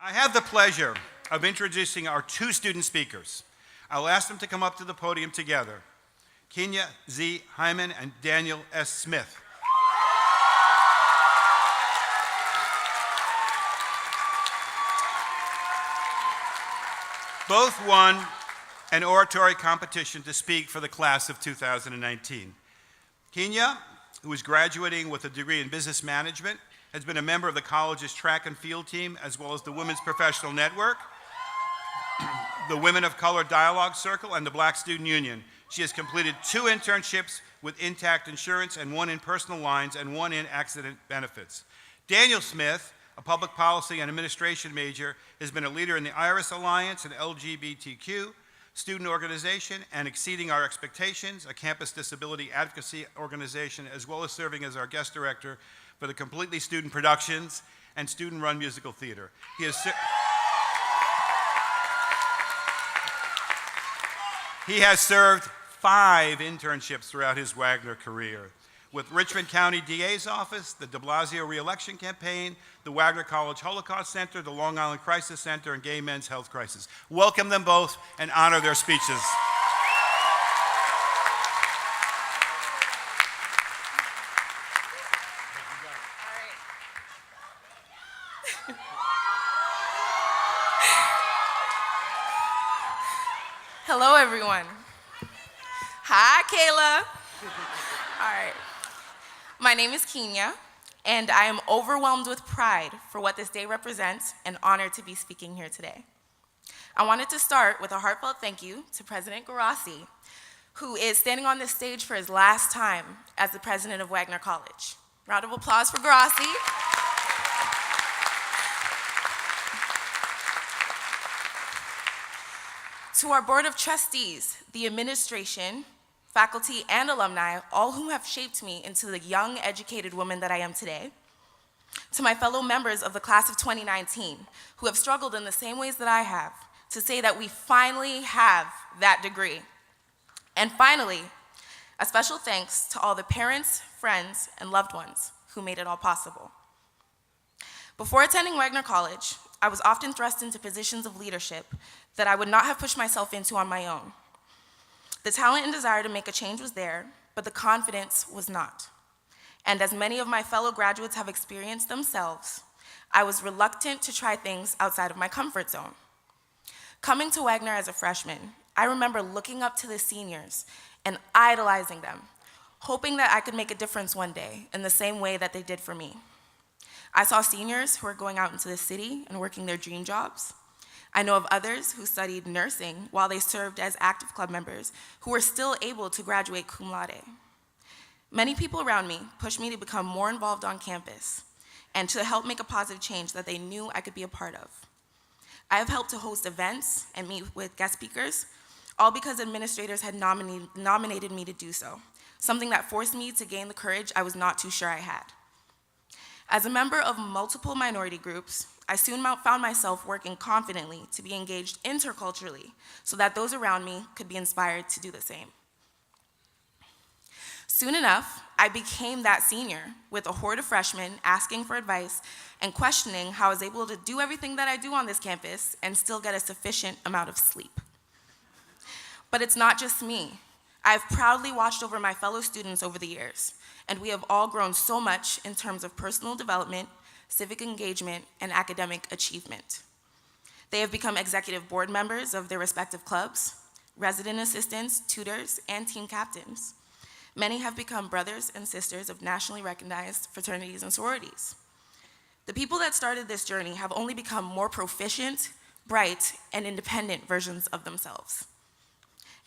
I have the pleasure of introducing our two student speakers. I'll ask them to come up to the podium together. Kenya Z. Hyman and Daniel S. Smith. Both won an oratory competition to speak for the class of 2019. Kenya, who is graduating with a degree in business management, has been a member of the college's track and field team, as well as the Women's Professional Network, the Women of Color Dialogue Circle, and the Black Student Union. She has completed 2 internships with Intact Insurance, and 1 in personal lines, and 1 in accident benefits. Daniel Smith, a public policy and administration major, has been a leader in the Iris Alliance, an LGBTQ student organization, and Exceeding Our Expectations, a campus disability advocacy organization, as well as serving as our guest director for the Completely Student Productions and student-run musical theater. He has served 5 internships throughout his Wagner career with Richmond County DA's office, the de Blasio re-election campaign, the Wagner College Holocaust Center, the Long Island Crisis Center, and Gay Men's Health Crisis. Welcome them both and honor their speeches. Hello, everyone. Hi, Kayla. All right. My name is Kenya, and I am overwhelmed with pride for what this day represents and honored to be speaking here today. I wanted to start with a heartfelt thank you to President Garassi, who is standing on this stage for his last time as the president of Wagner College. Round of applause for Garassi. To our Board of Trustees, the administration, faculty, and alumni, all whom have shaped me into the young, educated woman that I am today. To my fellow members of the class of 2019, who have struggled in the same ways that I have, to say that we finally have that degree. And finally, a special thanks to all the parents, friends, and loved ones who made it all possible. Before attending Wagner College, I was often thrust into positions of leadership that I would not have pushed myself into on my own. The talent and desire to make a change was there, but the confidence was not. And as many of my fellow graduates have experienced themselves, I was reluctant to try things outside of my comfort zone. Coming to Wagner as a freshman, I remember looking up to the seniors and idolizing them, hoping that I could make a difference one day in the same way that they did for me. I saw seniors who were going out into the city and working their dream jobs. I know of others who studied nursing while they served as active club members who were still able to graduate cum laude. Many people around me pushed me to become more involved on campus and to help make a positive change that they knew I could be a part of. I have helped to host events and meet with guest speakers, all because administrators had nominated me to do so, something that forced me to gain the courage I was not too sure I had. As a member of multiple minority groups, I soon found myself working confidently to be engaged interculturally so that those around me could be inspired to do the same. Soon enough, I became that senior with a horde of freshmen asking for advice and questioning how I was able to do everything that I do on this campus and still get a sufficient amount of sleep. But it's not just me. I've proudly watched over my fellow students over the years, and we have all grown so much in terms of personal development, civic engagement, and academic achievement. They have become executive board members of their respective clubs, resident assistants, tutors, and team captains. Many have become brothers and sisters of nationally recognized fraternities and sororities. The people that started this journey have only become more proficient, bright, and independent versions of themselves.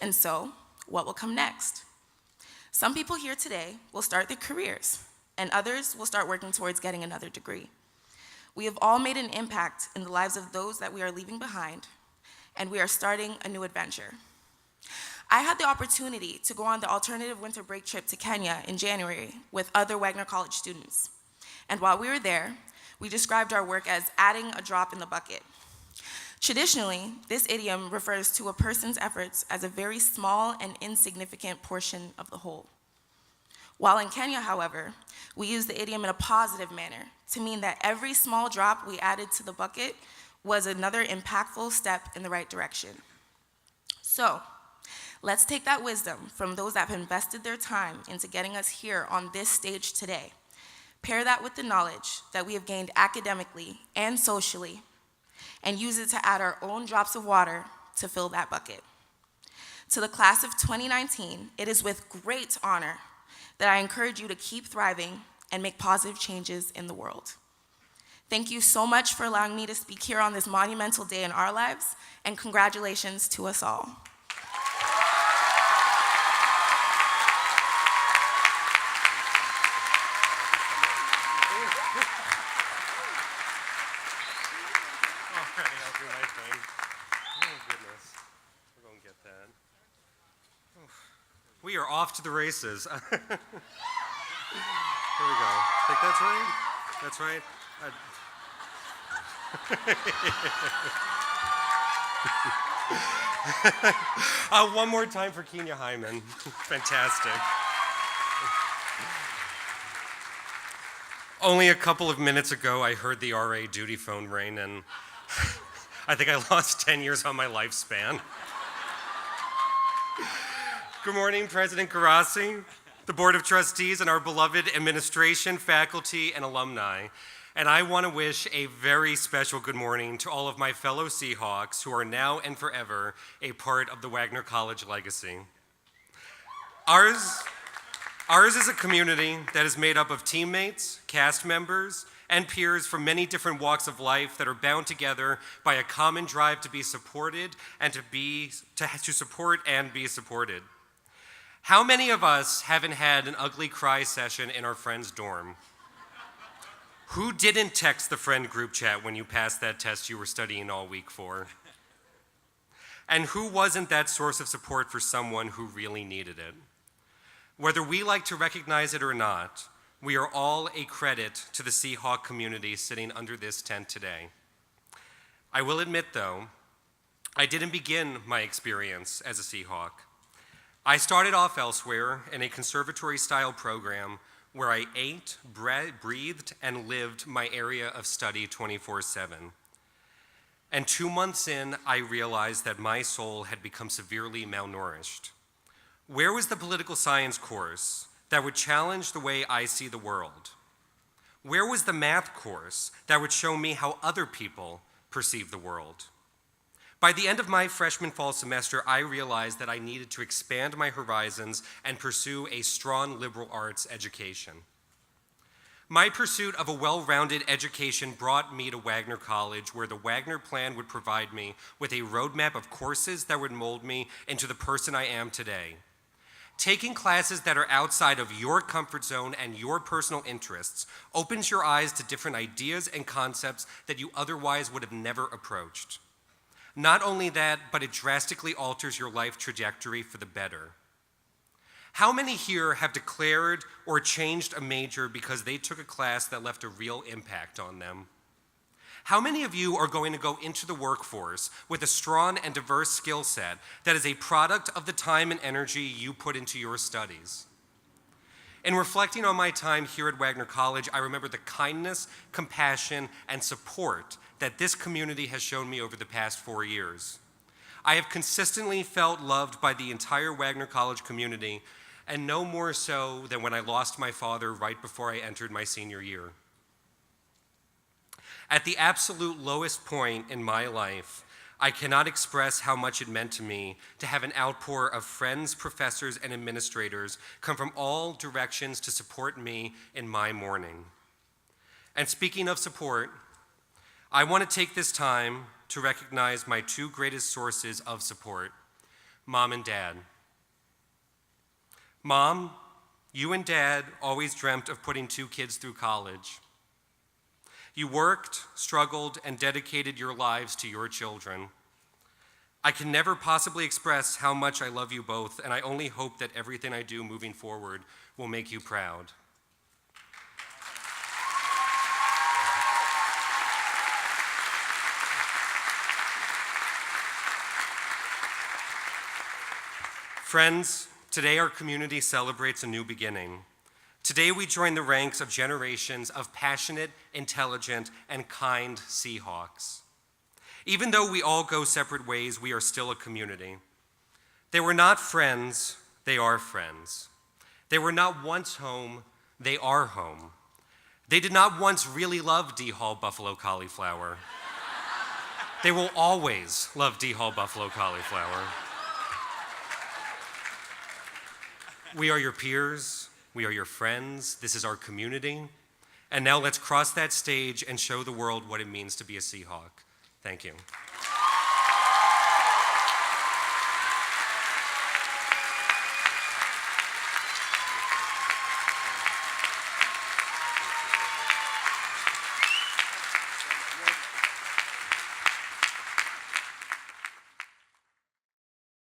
And so, what will come next? Some people here today will start their careers, and others will start working towards getting another degree. We have all made an impact in the lives of those that we are leaving behind, and we are starting a new adventure. I had the opportunity to go on the alternative winter break trip to Kenya in January with other Wagner College students. And while we were there, we described our work as adding a drop in the bucket. Traditionally, this idiom refers to a person's efforts as a very small and insignificant portion of the whole. While in Kenya, however, we use the idiom in a positive manner to mean that every small drop we added to the bucket was another impactful step in the right direction. So, let's take that wisdom from those that have invested their time into getting us here on this stage today. Pair that with the knowledge that we have gained academically and socially, and use it to add our own drops of water to fill that bucket. To the class of 2019, it is with great honor that I encourage you to keep thriving and make positive changes in the world. Thank you so much for allowing me to speak here on this monumental day in our lives, and congratulations to us all. I'll do my thing. Oh, goodness. We're going to get that. We are off to the races. Here we go. Think that's right? That's right? One more time for Kenya Hyman. Fantastic. Only a couple of minutes ago, I heard the RA duty phone ring, and I think I lost 10 years on my lifespan. Good morning, President Garasi, the Board of Trustees, and our beloved administration, faculty, and alumni. And I want to wish a very special good morning to all of my fellow Seahawks who are now and forever a part of the Wagner College legacy. Ours is a community that is made up of teammates, cast members, and peers from many different walks of life that are bound together by a common drive to be supported and to support and be supported. How many of us haven't had an ugly cry session in our friend's dorm? Who didn't text the friend group chat when you passed that test you were studying all week for? And who wasn't that source of support for someone who really needed it? Whether we like to recognize it or not, we are all a credit to the Seahawk community sitting under this tent today. I will admit, though, I didn't begin my experience as a Seahawk. I started off elsewhere in a conservatory-style program where I ate, breathed, and lived my area of study 24/7. And 2 months in, I realized that my soul had become severely malnourished. Where was the political science course that would challenge the way I see the world? Where was the math course that would show me how other people perceive the world? By the end of my freshman fall semester, I realized that I needed to expand my horizons and pursue a strong liberal arts education. My pursuit of a well-rounded education brought me to Wagner College, where the Wagner plan would provide me with a roadmap of courses that would mold me into the person I am today. Taking classes that are outside of your comfort zone and your personal interests opens your eyes to different ideas and concepts that you otherwise would have never approached. Not only that, but it drastically alters your life trajectory for the better. How many here have declared or changed a major because they took a class that left a real impact on them? How many of you are going to go into the workforce with a strong and diverse skill set that is a product of the time and energy you put into your studies? In reflecting on my time here at Wagner College, I remember the kindness, compassion, and support that this community has shown me over the past 4 years. I have consistently felt loved by the entire Wagner College community, and no more so than when I lost my father right before I entered my senior year. At the absolute lowest point in my life, I cannot express how much it meant to me to have an outpour of friends, professors, and administrators come from all directions to support me in my mourning. And speaking of support, I want to take this time to recognize my two greatest sources of support, Mom and Dad. Mom, you and Dad always dreamt of putting 2 kids through college. You worked, struggled, and dedicated your lives to your children. I can never possibly express how much I love you both, and I only hope that everything I do moving forward will make you proud. Friends, today our community celebrates a new beginning. Today we join the ranks of generations of passionate, intelligent, and kind Seahawks. Even though we all go separate ways, we are still a community. They were not friends, they are friends. They were not once home, they are home. They did not once really love D. Hall buffalo cauliflower. They will always love D. Hall buffalo cauliflower. We are your peers, we are your friends, this is our community. And now let's cross that stage and show the world what it means to be a Seahawk. Thank you.